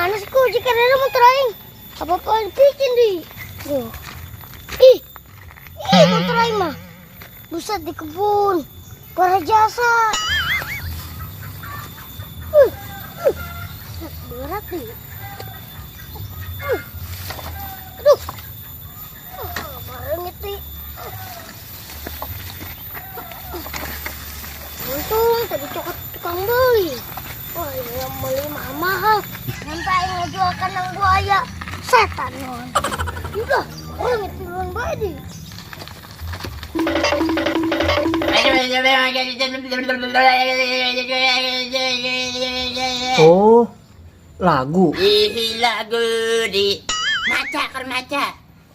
panas ko jika ada motor aing. Apa bikin di. Tuh. Ih. Ih, motor aing mah. Buset di kebun. Para jasa. Berat nih. Aduh. Bareng itu. Untung tadi cokot tukang beli. Wah, yang beli mahal-mahal. Nanti aing ngejualkan yang buaya. Setan non. Udah, orang itu duluan badi. Oh, lagu. Ih, lagu di maca keur maca.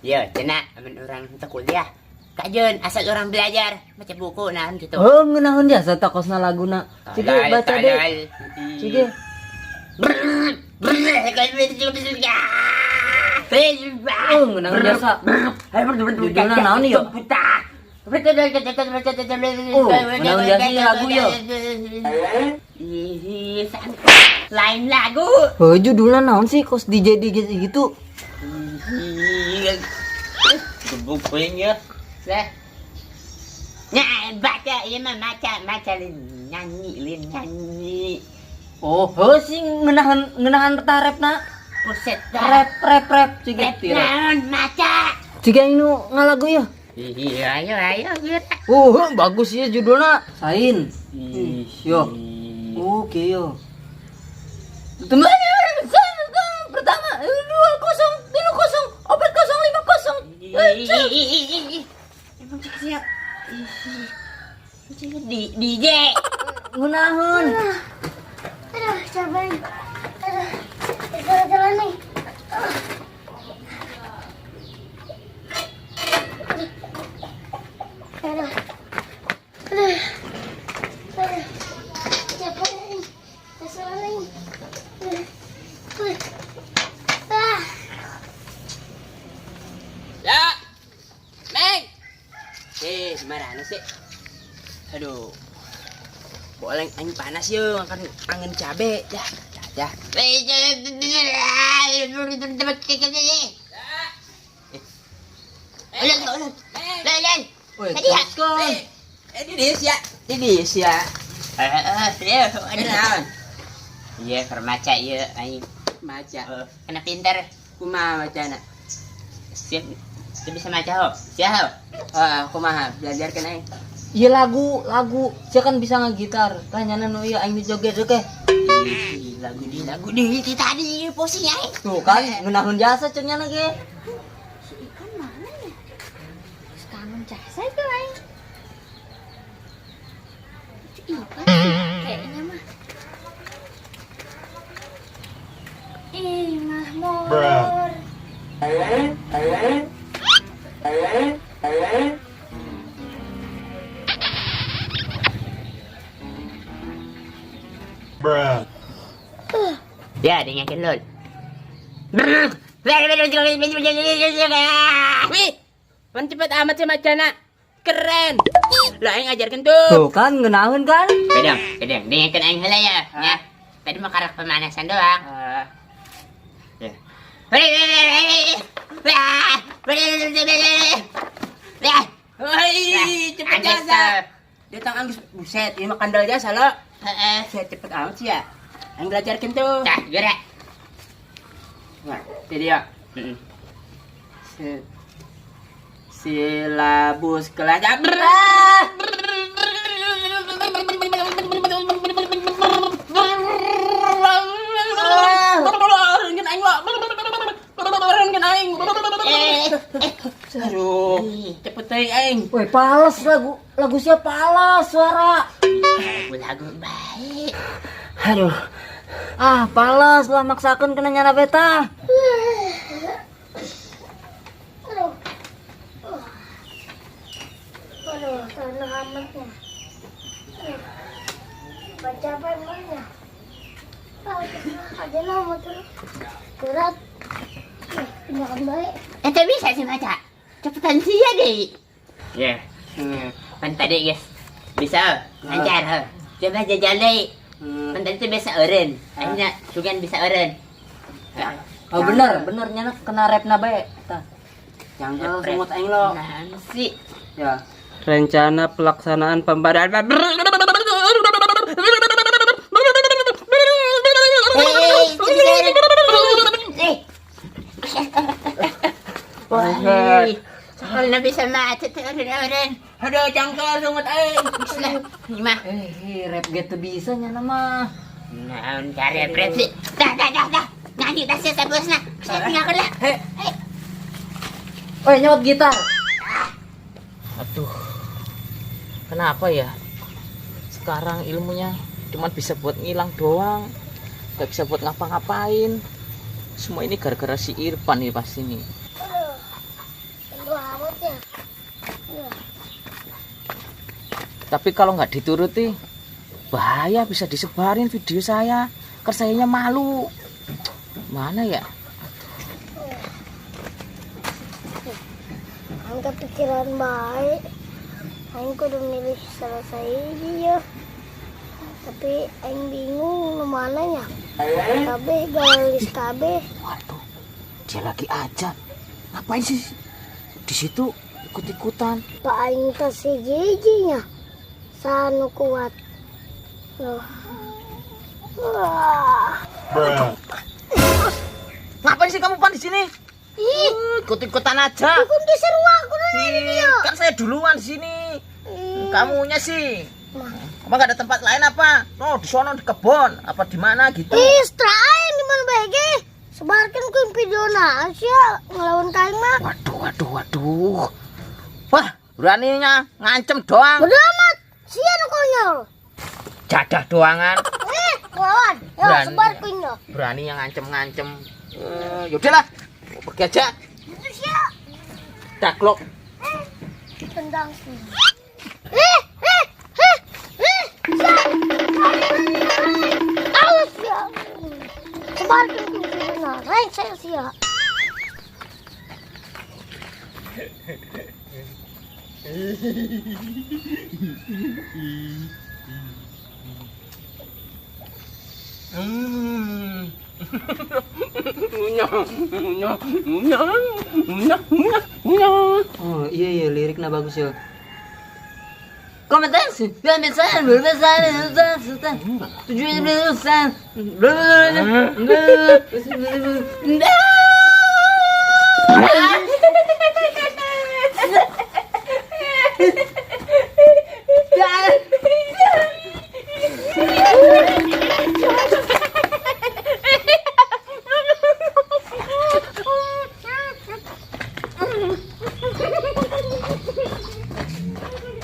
Yo, cenah amun urang teu kuliah. Kajeun asal orang belajar baca buku naon gitu. Oh, ngeunaheun jasa takosna laguna. Cige baca deh. Cige. Oh, ngeunaheun jasa. Judulna naon ieu? Oh, ngeunaheun jasa ieu lagu ieu. Ih, lain lagu. Oh, judulna naon sih kos DJ gitu? Bukuin ya. Lah. Nah, baca ieu mah maca lin nyanyi. Oh, sih ngeunaheun tarepna. Buset Rap cige tira. naon maca. Cige anu ngalagu ya. Iya, ayo geura. Bagus ya judulnya. Sain. Yo. Oke yo. Temannya orang pertama 2-0, 3-0, 4-0, 5-0. Emang siap. DJ. Ngunaheun. Aduh, capek. Aduh, jalan-jalan nih. Aduh. Capek nih. Jalan nih. Ya. Neng. Marana sih. Aduh. Boleh angin panas yuk, makan angin cabe. Ya. Woi, Tadi ya? teruskan. Ini sia. Ada naon? Iya, permaca ieu aing Maca. kena pinter. Kumaha macana? Siap. Dia bisa maca ho. Siap. Kumaha belajarkeun aing. Iya lagu. Sia kan bisa ngagitar. Tanyana nu ieu aing joget oke. Ih, lagu di tadi posisi aing. Tuh kan ngeunaheun jasa cenah ge. Si ikan mana ya? Kangen jasa itu aing. Si ikan kayaknya mah. Ih, Mahmur. Ya, dengarkan lol. Wih, pan cepet amat sih macana. Keren. Lah aing ajarkan tuh. Tuh kan ngeunaheun kan? Kadang, dengarkan aing heula ya. Ya. Tadi mah karak pemanasan doang. Ya. Cepet jasa. Datang anggus buset, ieu mah kandal jasa lo. Saya cepet amat sih ya. Aing belajarkeun tuh. Dah, gerak. Nah, jadi ya. Silabus kelas Aduh, cepet teh aing. Woi, pales lagu siapa pales suara. Lagu baik. Aduh. Pales lah maksakeun kena nyana beta. Aduh, tanah amatnya. Baca apa emangnya? Ada nama tuh. Berat. Tinggalkan baik. Ente bisa sih baca. Cepetan sih ya deh. Ya. Pan tadi guys. Bisa lancar ha. Coba jajal deh. Pan tadi bisa eureun. Akhirnya sugan bisa eureun. Oh bener nya kena rap na bae. Tah. Jangkel semut aing lo. Nanti. Ya. Rencana pelaksanaan pembakaran. Wah, sekali na bisa macet orang. Aduh, jangkel semut aing. Bislah, lima. Rap gitu bisa nya nama. Naon cari presi. Dah. Nanti dah saya bosna. Saya tinggalkan lah. Hei. Oi, nyawat gitar. Aduh, kenapa ya? Sekarang ilmunya cuma bisa buat ngilang doang, gak bisa buat ngapa-ngapain. Semua ini gara-gara si Irfan nih pasti nih. Aduh, kendu amat ya. Tapi kalau nggak dituruti, bahaya, bisa disebarin video saya. Kan sayanya malu. Mana ya? Aing kepikiran baik. Aing kudu milih selesai dia. Tapi aing bingung nu mana nya. Kabe galis kabe. Waduh, dia lagi aja. Ngapain sih di situ ikut-ikutan? Pak aing teh si giginya. Sanu kuat. Loh. Wah. Ngapain sih kamu pan di sini? Ih, Ikut-ikutan aja. aku disuruh aku ini dia. Kan saya duluan di sini. Ih, Kamunya sih. mah. Apa nggak ada tempat lain apa? No, di sono di kebon apa di mana gitu? Strain di mana bege? Sebarkan ku video na Asia ngelawan kain mah. Waduh. Wah, beraninya ngancem doang. Bodo amat. Sia nu konyol. Jadah doangan. Ngelawan. Yo, Berani. sebarkan yo. Berani yang ngancem-ngancem. Yaudahlah, pergi aja. Itu sia. Daklok. Tendang. Awas ya. Sebarkan ku video na. Rain saya sia. Oh iya liriknya bagus ya. Komentar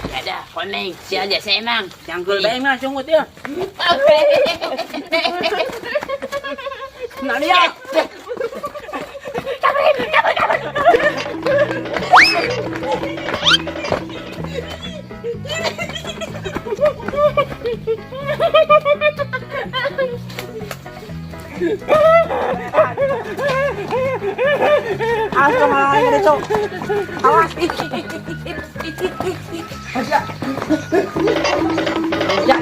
Ada koneng, siapa aja saya emang. Jangkel bae mah sungut ya. Nah lihat. Awas malah ini cok. Awas. Ya,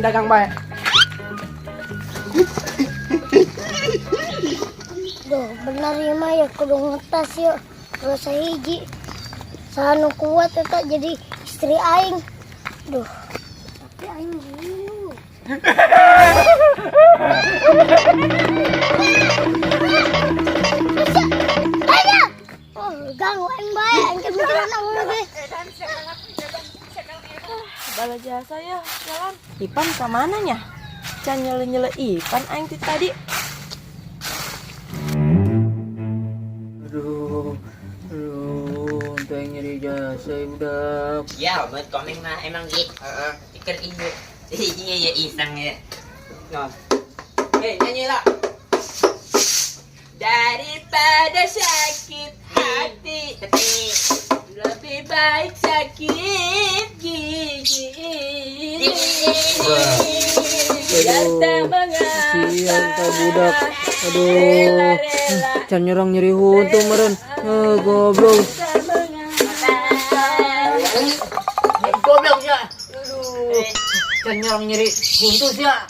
dagang bae. Duh, benar ya mah ya kudu ngetas yuk. Kalau saya hiji sanu kuat eta jadi istri aing. Duh. Tapi aing bingung. Ayo. Oh, ganggu aing bae, aing teh mikiran anggur ge. Bala jasa ya jalan. Ipan ke mananya? Can nyele Ipan aing ti tadi. Aduh, untuk yang nyari jasa udah. Ya, buat koneng mah emang gitu. Ikan ibu. Iya ya iseng ya. Nah, nyanyi lah. Daripada sakit hati, lebih baik sakit gigi. Kasihan kau budak. Aduh, can nyerang nyeri huntu meren. Goblok. Goblok ya. Aduh, can nyerang nyeri huntu sih ya.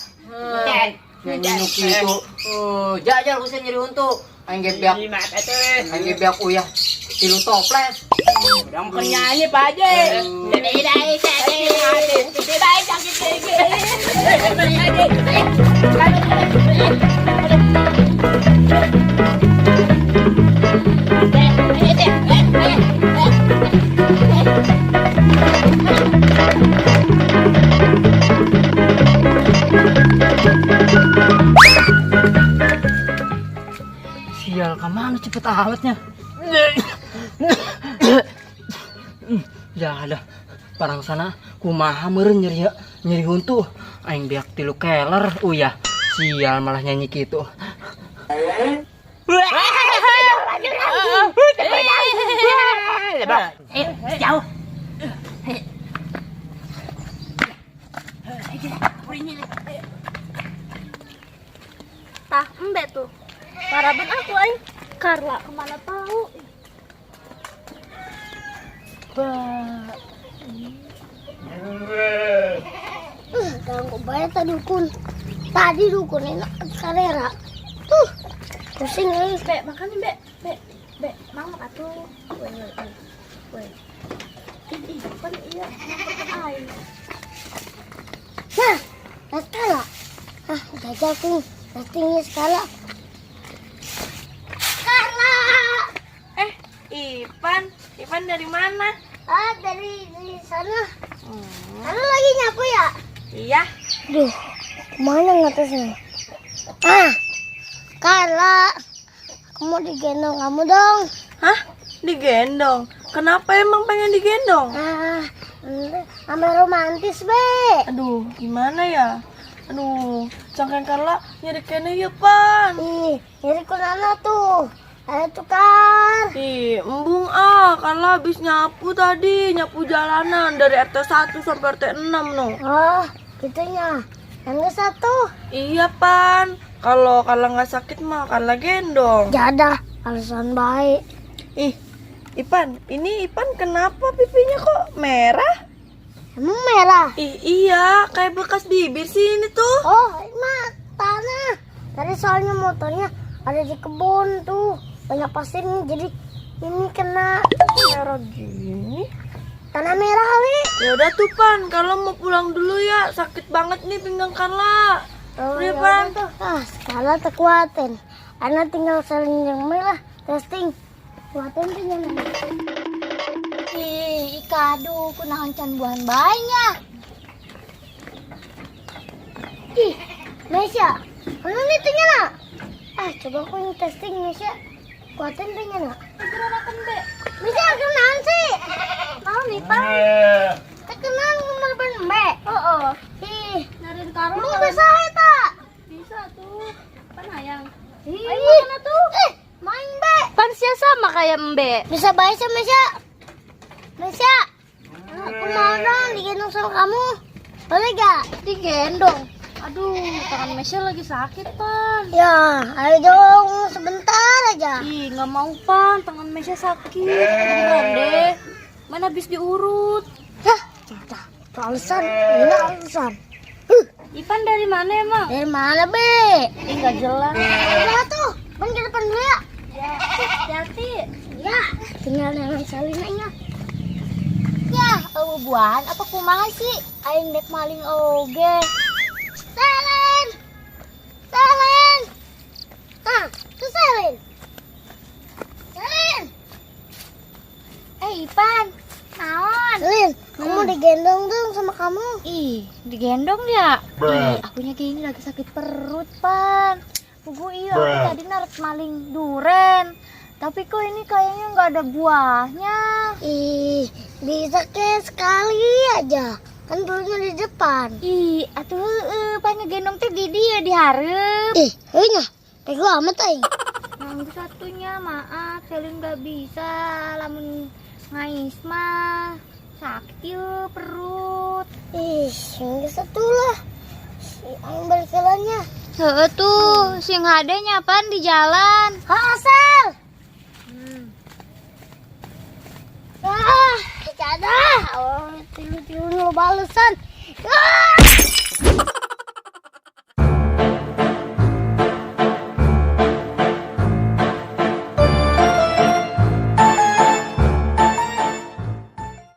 Nyanyi gitu. Oh, jajal usah nyari untuk. Aing gebiak. Aing gebiak uyah. Tilu toples. Udah mau nyanyi Pak Haji. Sial, kemana cepet alatnya? Ya ada parang sana kumaha meureun nyeri huntu aing beak tilu keler ya sial malah nyanyi gitu. Jauh. Tah, embe tuh. Paraban aku aing. Karla kemana tahu? Ganggu banget tadi dukun. Tadi dukun enak karera. Pusing euy. Be, makan nih, Be. Be, mang atuh. Weh. Ih, kan iya. Ai. Nah, skala. Jajal tuh. Testingnya skala. Karla. Ipan dari mana? Dari sana. Karla lagi nyapu ya? Iya. Duh, kemana ngatasnya? Karla, aku mau digendong kamu dong. Hah? Digendong? Kenapa emang pengen digendong? Sama romantis, Be. Aduh, gimana ya? Aduh, cangkeng Karla nyeri kene ya, Pan. Ih, nyari kunana tuh. Ada tukar. Ih, embung Karla habis nyapu tadi, nyapu jalanan dari RT 1 sampai RT 6 no. Oh, gitunya. Yang satu. Iya, Pan. Kalau Karla nggak sakit mah Karla gendong. Jadah, alasan baik. Ih, Ipan, ini Ipan kenapa pipinya kok merah? Emang merah? Iya, kayak bekas bibir sih ini tuh. Oh, mah tanah. Tadi soalnya motornya ada di kebun tuh. Banyak pasirnya jadi ini kena Merah gini. tanah merah kali. Ya udah tuh, Pan, kalau mau pulang dulu ya. Sakit banget nih pinggang Karla. Oh, Udah, ya Pan. udah tuh. Skala tekuatin. Ana tinggal saling yang lah. Testing. Kuatin tuh jangan. Ih, ikadu kunahan can buahan banyak. Ih, Mesya. Mana nih tuh nyana? Coba aku yang testing Mesya. Kuatin tuh nyana. Gerakan Be. Mesya kenaan sih? Mau nih, Pak. Kenaan nomor ban Be. Oh. Ih, narin karo. Mau bisa eta? Bisa tuh. Pan hayang. Ayo mana tuh? Main Be. Pan sia sama kayak Mbe. Bisa baik sama Mesya. Mesya. Aku mau dong digendong sama kamu. Boleh gak? Digendong. Aduh, tangan Mesya lagi sakit, Pan. Ya, ayo dong sebentar aja. Ih, nggak mau, Pan. Tangan Mesya sakit. Beneran deh. Mana habis diurut. Hah, caca. Alasan, ini alasan. Ipan dari mana emang? Dari mana, Be? Ih, nggak jelas. Udah tuh, ban ke depan dulu ya. Hati-hati. Ya, tinggal nenek salinanya. Ya, buan apa kumaha sih? Aing dek maling oge. Salin. Tuh Salin. Ipan. Naon? Salin, aku mau digendong dong sama kamu. Ih, digendong ya? Ih, akunya kayaknya lagi sakit perut, Pan. Pugu iya, aku tadi narik maling duren. Tapi kok ini kayaknya nggak ada buahnya. Ih, bisa kayak sekali aja. Kan dulunya di depan. Ih, atuh Pan ngegendong teh di dia di hareup. Ih, heunya. Tegu amat aing. Yang satunya maaf, Selin nggak bisa. Lamun ngais mah sakit yuk perut. Ih, yang satu lah. Si aing balik jalannya. Heeh tuh, sing hadenya Pan di jalan. Hasil. Cadah. Oh, tilu-tilu balesan.